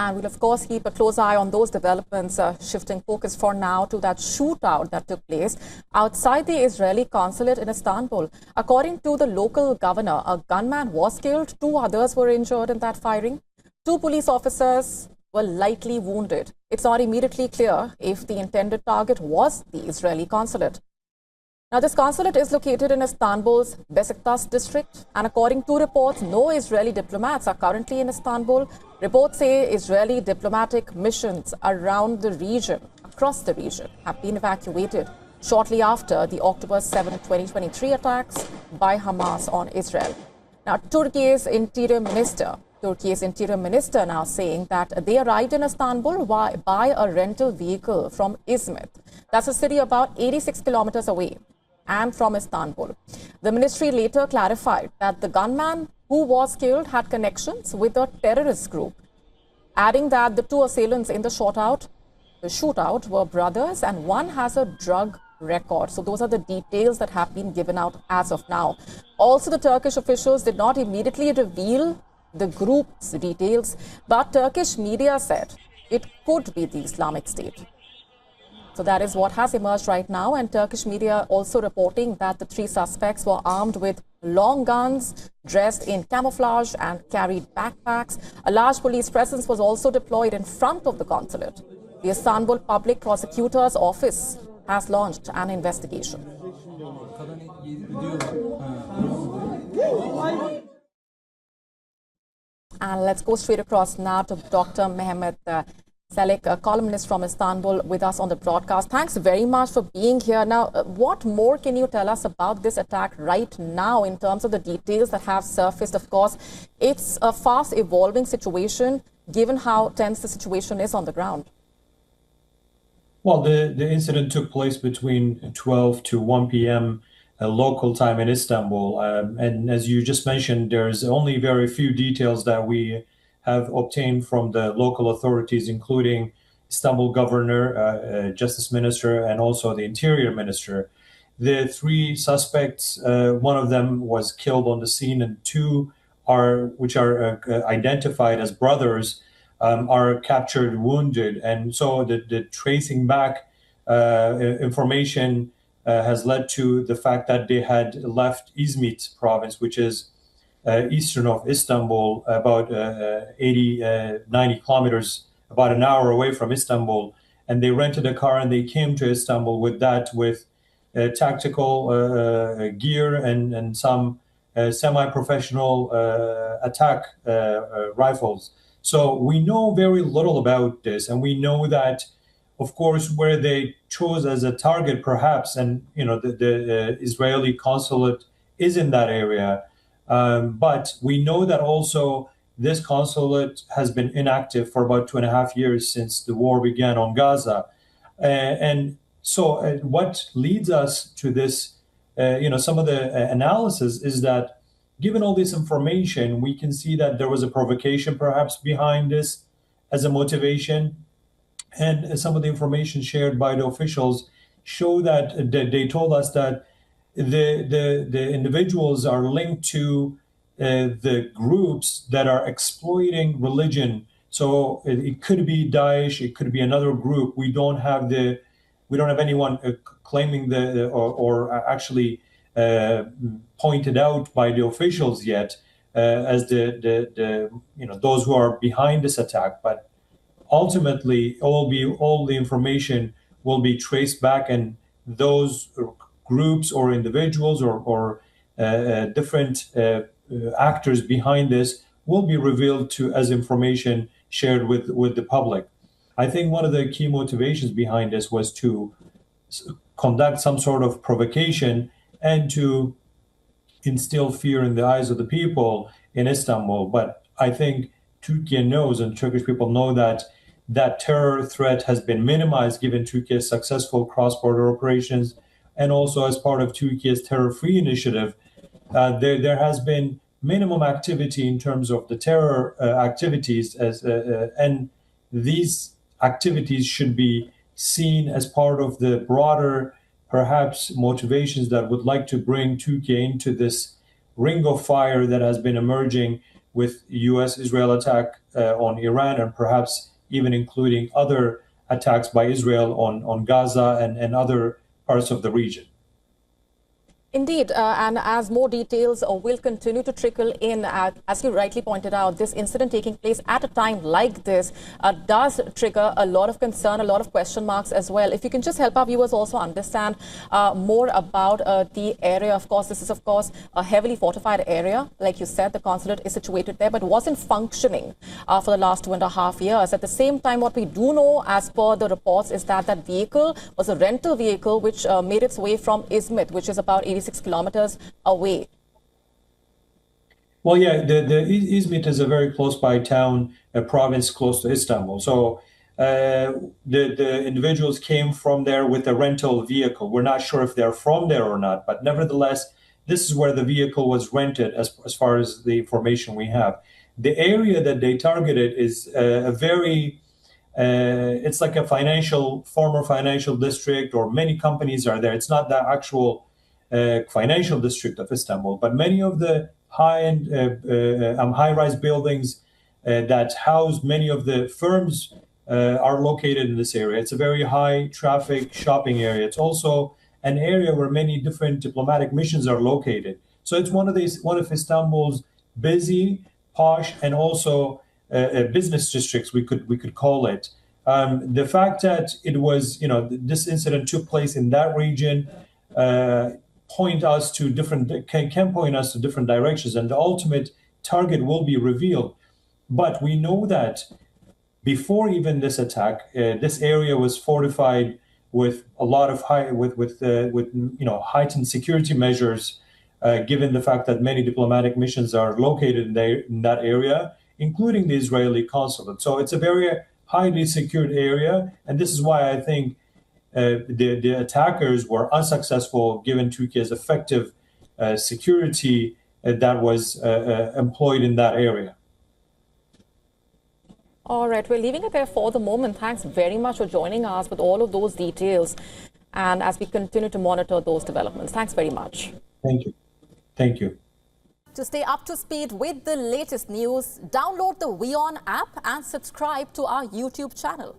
And we'll, of course, keep a close eye on those developments, shifting focus for now to that shootout that took place outside the Israeli consulate in Istanbul. According to the local governor, a gunman was killed. 2 others were injured in that firing. 2 police officers were lightly wounded. It's not immediately clear if the intended target was the Israeli consulate. Now, this consulate is located in Istanbul's Besiktas district, and according to reports, no Israeli diplomats are currently in Istanbul. Reports say Israeli diplomatic missions around the region, across the region, have been evacuated shortly after the October 7, 2023 attacks by Hamas on Israel. Now, Turkey's interior minister now saying that they arrived in Istanbul by a rental vehicle from Izmit. That's a city about 86 kilometers away and from Istanbul. The ministry later clarified that the gunman who was killed had connections with a terrorist group, adding that the 2 assailants in the shootout were brothers and one has a drug record. So those are the details that have been given out as of now. Also, the Turkish officials did not immediately reveal the group's details, but Turkish media said it could be the Islamic State. So that is what has emerged right now, and Turkish media also reporting that the 3 suspects were armed with long guns, dressed in camouflage and carried backpacks. A large police presence was also deployed in front of the consulate. The Istanbul Public Prosecutor's office has launched an investigation. And let's go straight across now to Dr. Mehmet Selek, a columnist from Istanbul, with us on the broadcast. Thanks very much for being here. Now, what more can you tell us about this attack right now in terms of the details that have surfaced? Of course, it's a fast evolving situation, given how tense the situation is on the ground. Well, the incident took place between 12 to 1 p.m. Local time in Istanbul. And as you just mentioned, there's only very few details that we have obtained from the local authorities, including Istanbul governor, justice minister, and also the interior minister. The 3 suspects, one of them was killed on the scene, and 2 which are identified as brothers, are captured wounded. And so the tracing back information has led to the fact that they had left Izmit province, which is eastern of Istanbul, about 90 kilometers, about an hour away from Istanbul. And they rented a car and they came to Istanbul with tactical gear and some semi-professional attack rifles. So we know very little about this, and we know that, of course, where they chose as a target, perhaps, and the Israeli consulate is in that area. But we know that also this consulate has been inactive for about 2.5 years since the war began on Gaza. And so what leads us to this, some of the analysis is that given all this information, we can see that there was a provocation perhaps behind this as a motivation. And some of the information shared by the officials show that they told us that the individuals are linked to the groups that are exploiting religion. So it could be Daesh, it could be another group. We don't have anyone claiming or actually pointed out by the officials yet as those who are behind this attack. But ultimately, all the information will be traced back, and those groups or individuals or different actors behind this will be revealed as information shared with the public. I think one of the key motivations behind this was to conduct some sort of provocation and to instill fear in the eyes of the people in Istanbul. But I think Turkey knows, and Turkish people know, that terror threat has been minimized given Turkey's successful cross-border operations, and also as part of Turkey's terror-free initiative. There has been minimum activity in terms of the terror activities, and these activities should be seen as part of the broader, perhaps, motivations that would like to bring Turkey into this ring of fire that has been emerging with U.S.-Israel attack on Iran, and perhaps even including other attacks by Israel on Gaza and other parts of the region. Indeed, and as more details will continue to trickle in, as you rightly pointed out, this incident taking place at a time like this does trigger a lot of concern, a lot of question marks as well. If you can just help our viewers also understand more about the area. Of course, this is, of course, a heavily fortified area. Like you said, the consulate is situated there, but wasn't functioning for the last 2.5 years. At the same time, what we do know, as per the reports, is that that vehicle was a rental vehicle which made its way from Izmit, which is about 86 kilometers away. Well, yeah, the Izmit is a very close by town, a province close to Istanbul. So the individuals came from there with a rental vehicle. We're not sure if they're from there or not, but nevertheless, this is where the vehicle was rented as far as the information we have. The area that they targeted is a very it's like a former financial district, or many companies are there. It's not the actual financial district of Istanbul, but many of the high-end, high-rise buildings that house many of the firms are located in this area. It's a very high-traffic shopping area. It's also an area where many different diplomatic missions are located. So it's one of Istanbul's busy, posh, and also business districts, we could call it. The fact that it was, this incident took place in that region can point us to different directions, and the ultimate target will be revealed. But we know that before even this attack, this area was fortified with a lot of heightened security measures, given the fact that many diplomatic missions are located in that area, including the Israeli Consulate. So it's a very highly secured area, and this is why I think the attackers were unsuccessful, given Turkey's effective security that was employed in that area. All right, we're leaving it there for the moment. Thanks very much for joining us with all of those details, and as we continue to monitor those developments. Thanks very much. Thank you. Thank you. To stay up to speed with the latest news, download the WION app and subscribe to our YouTube channel.